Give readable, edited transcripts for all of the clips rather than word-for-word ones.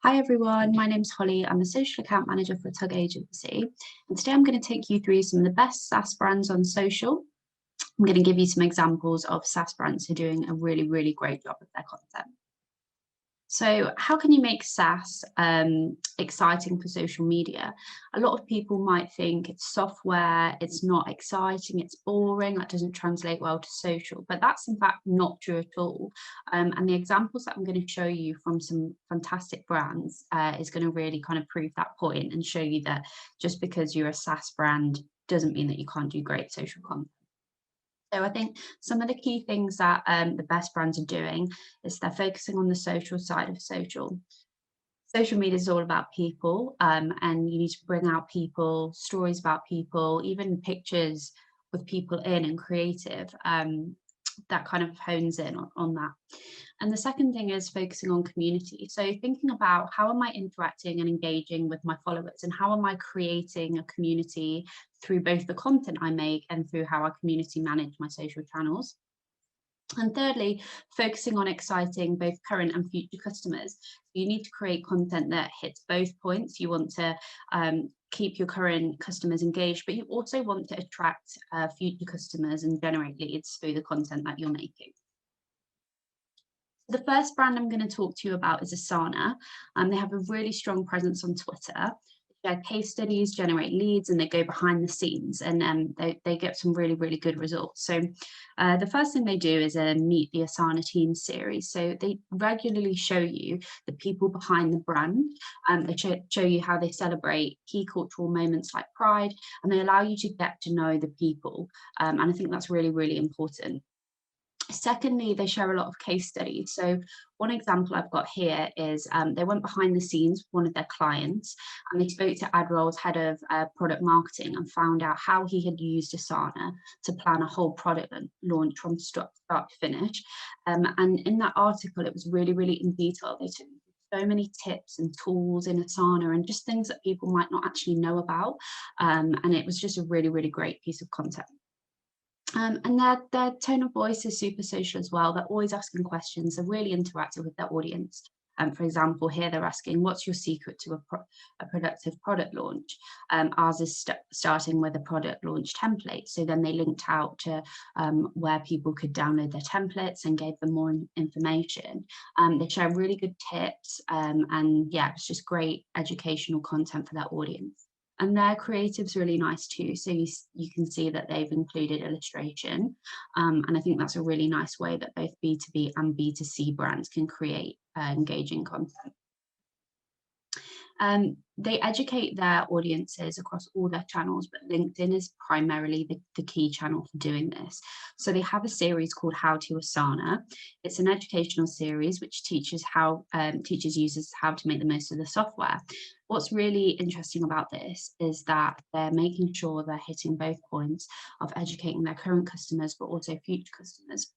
Hi everyone, my name's Holly. I'm a social account manager for a Tug agency. And today I'm going to take you through some of the best SaaS brands on social. I'm going to give you some examples of SaaS brands who are doing a really great job with their content. So how can you make SaaS exciting for social media? A lot of people might think it's software, it's not exciting, it's boring, that doesn't translate well to social, but that's in fact not true at all. And the examples that I'm going to show you from some fantastic brands is going to really kind of prove that point and show you that just because you're a SaaS brand doesn't mean that you can't do great social content. So I think some of the key things that the best brands are doing is they're focusing on the social side of social. Social media is all about people, and you need to bring out people, stories about people, even pictures with people in and creative. That kind of hones in on that. And the second thing is focusing on community. So thinking about how am I interacting and engaging with my followers, and how am I creating a community through both the content I make and through how I community manage my social channels. And thirdly, focusing on exciting both current and future customers. You need to create content that hits both points. You want to keep your current customers engaged, but you also want to attract future customers and generate leads through the content that you're making. The first brand I'm going to talk to you about is Asana. They have a really strong presence on Twitter. They share case studies, generate leads, and they go behind the scenes, and they get some really good results. So the first thing they do is a Meet the Asana Team series. So they regularly show you the people behind the brand. They show you how they celebrate key cultural moments like Pride, and they allow you to get to know the people. And I think that's really important. Secondly, they share a lot of case studies. So one example I've got here is they went behind the scenes with one of their clients, and they spoke to AdRoll's head of product marketing and found out how he had used Asana to plan a whole product launch from start to finish. And in that article, it was really in detail. They took so many tips and tools in Asana and just things that people might not actually know about. And it was just a really great piece of content. And their tone of voice is super social as well. They're always asking questions. They're really interactive with their audience. For example, here they're asking, what's your secret to a productive product launch? Ours is starting with a product launch template. So then they linked out to where people could download their templates and gave them more information. They share really good tips, and yeah, it's just great educational content for their audience. And their creative's really nice too. So you can see that they've included illustration. And I think that's a really nice way that both B2B and B2C brands can create engaging content. They educate their audiences across all their channels, but LinkedIn is primarily the key channel for doing this. So they have a series called How to Asana. It's an educational series which teaches users how to make the most of the software. What's really interesting about this is that they're making sure they're hitting both points of educating their current customers, but also future customers.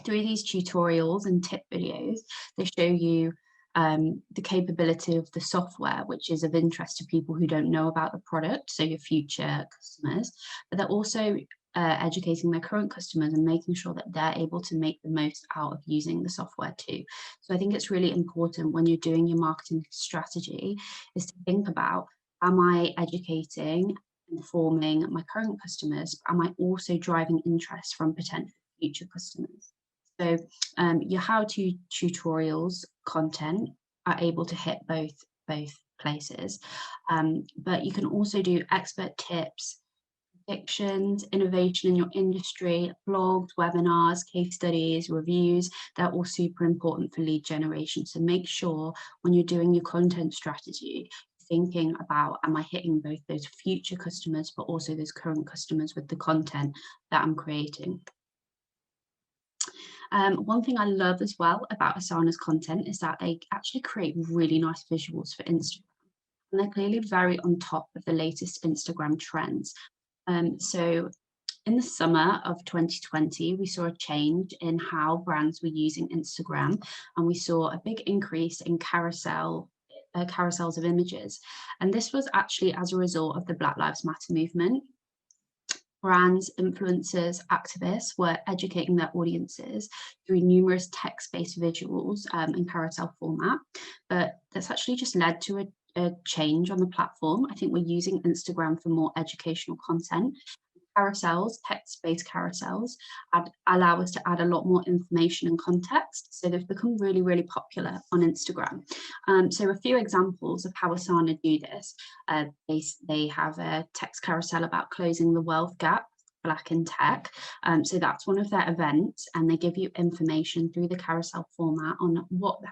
Through these tutorials and tip videos, they show you the capability of the software, which is of interest to people who don't know about the product, so your future customers, but they're also educating their current customers and making sure that they're able to make the most out of using the software too. So I think it's really important when you're doing your marketing strategy is to think about, am I educating, informing my current customers? Am I also driving interest from potential future customers? So your how-to tutorials content are able to hit both places, but you can also do expert tips, predictions, innovation in your industry, blogs, webinars, case studies, reviews. They're all super important for lead generation. So make sure when you're doing your content strategy, thinking about, am I hitting both those future customers, but also those current customers with the content that I'm creating. One thing I love as well about Asana's content is that they actually create really nice visuals for Instagram. And they're clearly very on top of the latest Instagram trends. So in the summer of 2020, we saw a change in how brands were using Instagram, and we saw a big increase in carousels of images. And this was actually as a result of the Black Lives Matter movement. Brands, influencers, activists were educating their audiences through numerous text-based visuals and carousel format, but that's actually just led to a change on the platform. I think we're using Instagram for more educational content. Carousels, text-based carousels, allow us to add a lot more information and context. So they've become really, really popular on Instagram. So a few examples of how Asana do this. They have a text carousel about closing the wealth gap, Black in tech. So that's one of their events, and they give you information through the carousel format on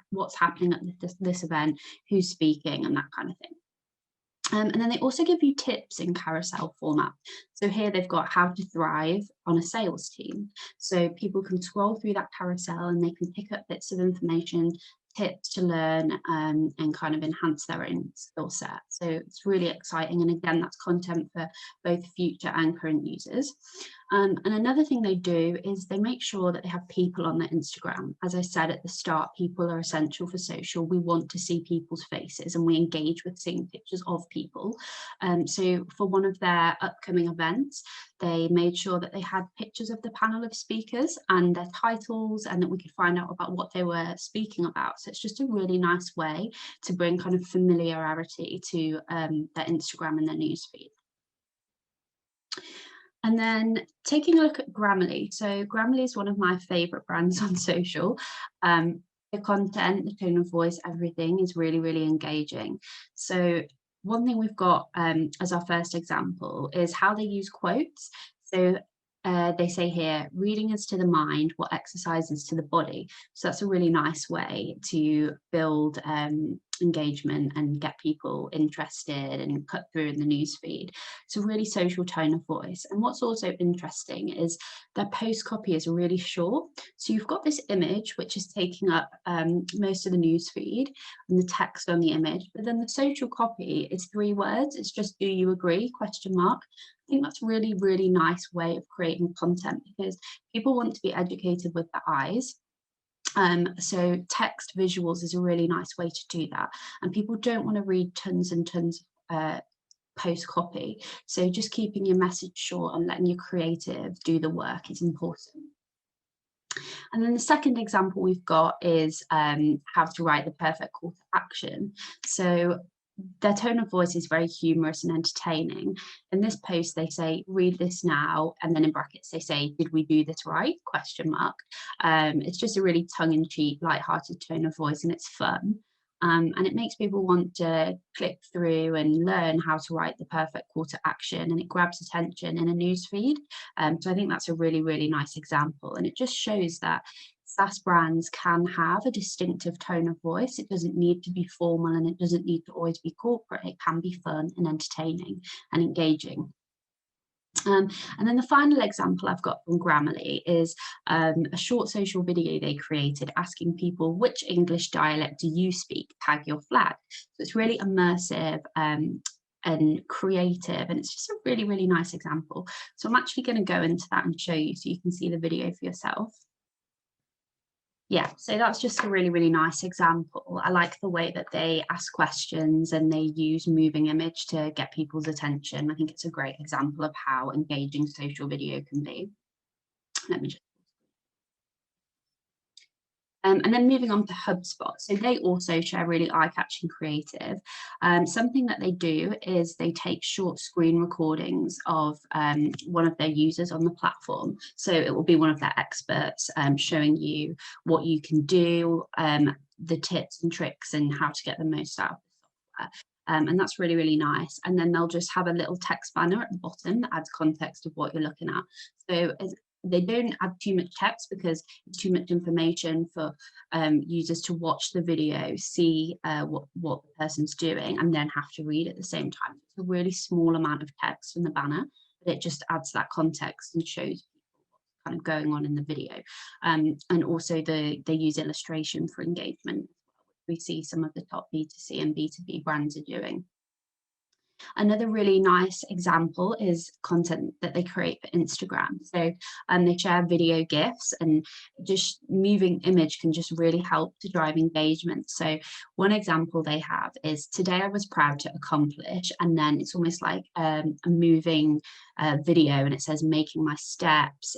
what's happening at this event, who's speaking, and that kind of thing. And then they also give you tips in carousel format. So here they've got how to thrive on a sales team. So people can scroll through that carousel and they can pick up bits of information, tips to learn, and kind of enhance their own skill set. So it's really exciting. And again, that's content for both future and current users. And another thing they do is they make sure that they have people on their Instagram. As I said at the start, people are essential for social. We want to see people's faces and we engage with seeing pictures of people. So for one of their upcoming events, they made sure that they had pictures of the panel of speakers and their titles, and that we could find out about what they were speaking about. So it's just a really nice way to bring kind of familiarity to their Instagram and their newsfeed. And then taking a look at Grammarly. So Grammarly is one of my favorite brands on social. The content, the tone of voice, everything is really, really engaging. So one thing we've got as our first example is how they use quotes. So they say here, reading is to the mind what exercise is to the body. So that's a really nice way to build engagement and get people interested and cut through in the newsfeed. It's a really social tone of voice. And what's also interesting is their post copy is really short. So you've got this image, which is taking up most of the newsfeed and the text on the image, but then the social copy is 3 words. It's just, do you agree? ? I think that's really, really nice way of creating content because people want to be educated with their eyes. So text visuals is a really nice way to do that. And people don't want to read tons and tons of post copy. So just keeping your message short and letting your creative do the work is important. And then the second example we've got is how to write the perfect call to action. So their tone of voice is very humorous and entertaining. In this post, they say, read this now, and then in brackets, they say, did we do this right? ? It's just a really tongue-in-cheek, light-hearted tone of voice, and it's fun. And it makes people want to click through and learn how to write the perfect call to action, and it grabs attention in a newsfeed. So I think that's a really, really nice example. And it just shows that SaaS brands can have a distinctive tone of voice. It doesn't need to be formal and it doesn't need to always be corporate. It can be fun and entertaining and engaging. And then the final example I've got from Grammarly is a short social video they created asking people, which English dialect do you speak? Tag your flag. So it's really immersive and creative, and it's just a really, really nice example. So I'm actually going to go into that and show you so you can see the video for yourself. Yeah, so that's just a really, really nice example. I like the way that they ask questions and they use moving image to get people's attention. I think it's a great example of how engaging social video can be. Let me just and then moving on to Hubspot. So they also share really eye-catching creative. Something that they do is they take short screen recordings of one of their users on the platform. So it will be one of their experts showing you what you can do, the tips and tricks and how to get the most out of the software. And that's really, really nice. And then they'll just have a little text banner at the bottom that adds context of what you're looking at. So they don't add too much text because it's too much information for users to watch the video, see what the person's doing, and then have to read at the same time. It's a really small amount of text in the banner, but it just adds that context and shows people what's kind of going on in the video. And also they use illustration for engagement. We see some of the top B2C and B2B brands are doing. Another really nice example is content that they create for Instagram. So they share video GIFs, and just moving image can just really help to drive engagement. So one example they have is today I was proud to accomplish, and then it's almost like a moving video, and it says making my steps,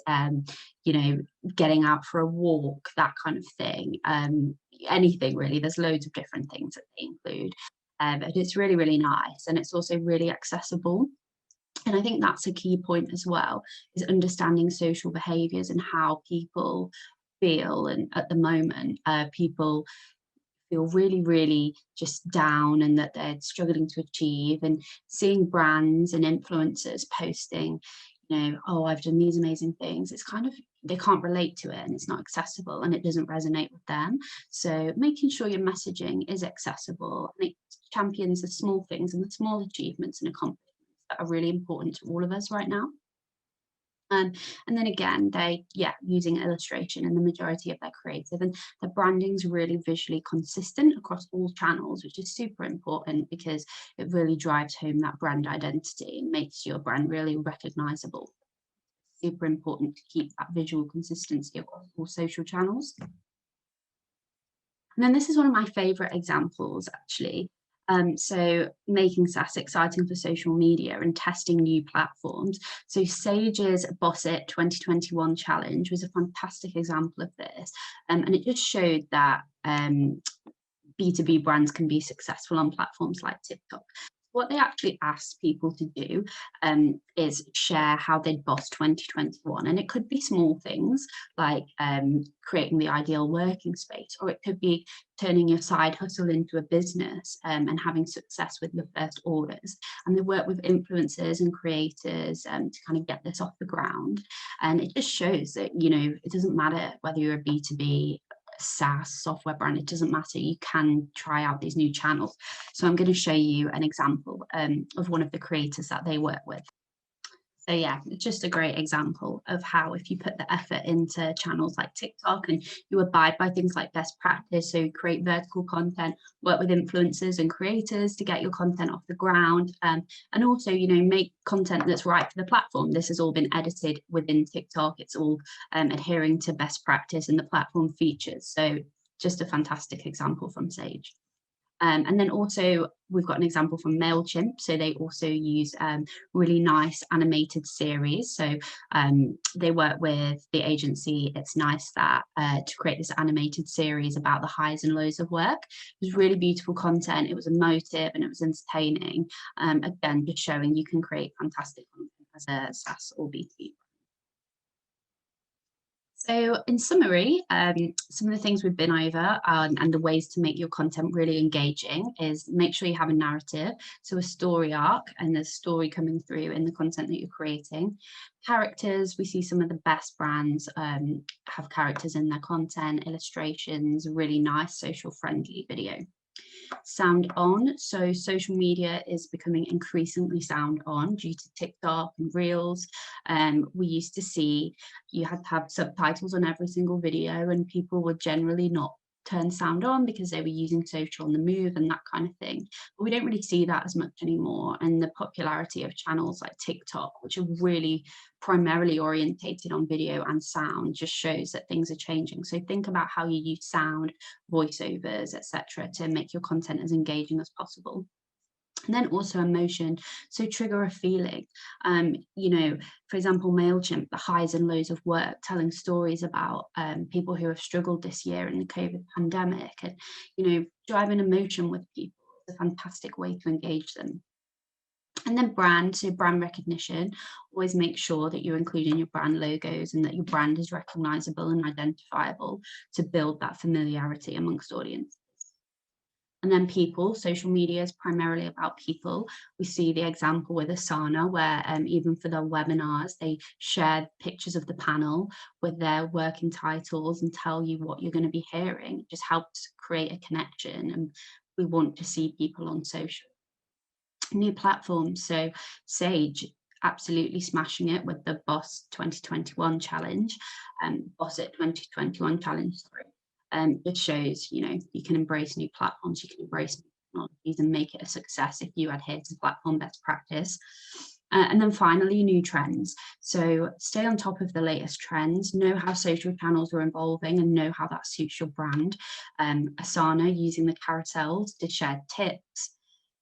you know, getting out for a walk, that kind of thing. Anything really, there's loads of different things that they include. But it's really, really nice, and it's also really accessible. And I think that's a key point as well, is understanding social behaviours and how people feel. And at the moment, people feel really, really just down and that they're struggling to achieve, and seeing brands and influencers posting, oh, I've done these amazing things. It's kind of, they can't relate to it, and it's not accessible, and it doesn't resonate with them. So making sure your messaging is accessible, and it champions the small things and the small achievements and accomplishments that are really important to all of us right now. And then again, using illustration in the majority of their creative, and the branding's really visually consistent across all channels, which is super important because it really drives home that brand identity and makes your brand really recognizable. Super important to keep that visual consistency across all social channels. And then this is one of my favorite examples, actually. So making SaaS exciting for social media and testing new platforms. So Sage's Boss It 2021 challenge was a fantastic example of this. And it just showed that B2B brands can be successful on platforms like TikTok. What they actually asked people to do is share how they'd boss 2021. And it could be small things like creating the ideal working space, or it could be turning your side hustle into a business and having success with your first orders. And they work with influencers and creators to kind of get this off the ground. And it just shows that, it doesn't matter whether you're a B2B SaaS software brand, it doesn't matter. You can try out these new channels. So I'm going to show you an example of one of the creators that they work with. So yeah, it's just a great example of how if you put the effort into channels like TikTok and you abide by things like best practice, so create vertical content, work with influencers and creators to get your content off the ground, and also, make content that's right for the platform. This has all been edited within TikTok. It's all adhering to best practice and the platform features. So just a fantastic example from Sage. And then also we've got an example from MailChimp. So they also use really nice animated series. So they work with the agency It's Nice That to create this animated series about the highs and lows of work. It was really beautiful content. It was emotive and it was entertaining. Again, just showing you can create fantastic content as a SaaS or B2B. So in summary, some of the things we've been over and the ways to make your content really engaging is make sure you have a narrative, so a story arc, and there's story coming through in the content that you're creating. Characters, we see some of the best brands have characters in their content, illustrations, really nice social friendly video. Sound on, so social media is becoming increasingly sound on due to TikTok and Reels. We used to see you had to have subtitles on every single video, and people would generally not turn sound on because they were using social on the move and that kind of thing. But we don't really see that as much anymore. And the popularity of channels like TikTok, which are really primarily orientated on video and sound, just shows that things are changing. So think about how you use sound, voiceovers, etc., to make your content as engaging as possible. And then also emotion, so trigger a feeling. For example, MailChimp, the highs and lows of work, telling stories about people who have struggled this year in the COVID pandemic, and driving emotion with people is a fantastic way to engage them. And then brand, so brand recognition, always make sure that you're including your brand logos and that your brand is recognizable and identifiable to build that familiarity amongst audience. And then people, social media is primarily about people. We see the example with Asana where even for their webinars, they share pictures of the panel with their working titles and tell you what you're going to be hearing. It just helps create a connection, and we want to see people on social. New platforms, so Sage, absolutely smashing it with the Boss 2021 challenge, Boss It 2021 challenge, sorry. It shows, you can embrace new platforms, you can embrace new technologies and make it a success if you adhere to platform best practice. And then finally, new trends. So stay on top of the latest trends, know how social channels are evolving and know how that suits your brand. Asana using the carousels to share tips,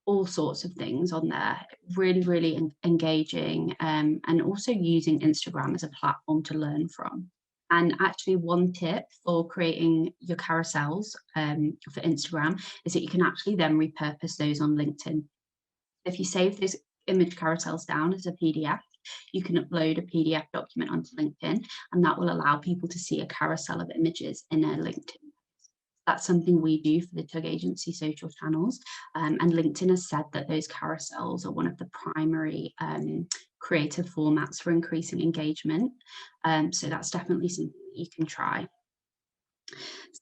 all sorts of things on there, really, really engaging, and also using Instagram as a platform to learn from. And actually, one tip for creating your carousels for Instagram is that you can actually then repurpose those on LinkedIn. If you save those image carousels down as a PDF, you can upload a PDF document onto LinkedIn, and that will allow people to see a carousel of images in a LinkedIn. That's something we do for the Tug Agency social channels. And LinkedIn has said that those carousels are one of the primary creative formats for increasing engagement. So that's definitely something that you can try.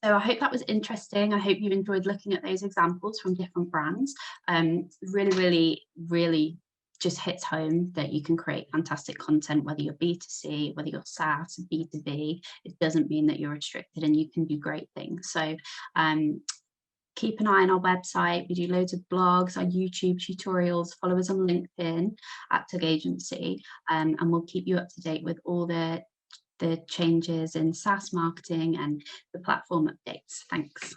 So I hope that was interesting. I hope you enjoyed looking at those examples from different brands. Really, really, really just hits home that you can create fantastic content, whether you're B2C, whether you're SaaS, B2B. It doesn't mean that you're restricted, and you can do great things. So keep an eye on our website. We do loads of blogs, our YouTube tutorials. Follow us on LinkedIn at Tug Agency, and we'll keep you up to date with all the changes in SaaS marketing and the platform updates. Thanks.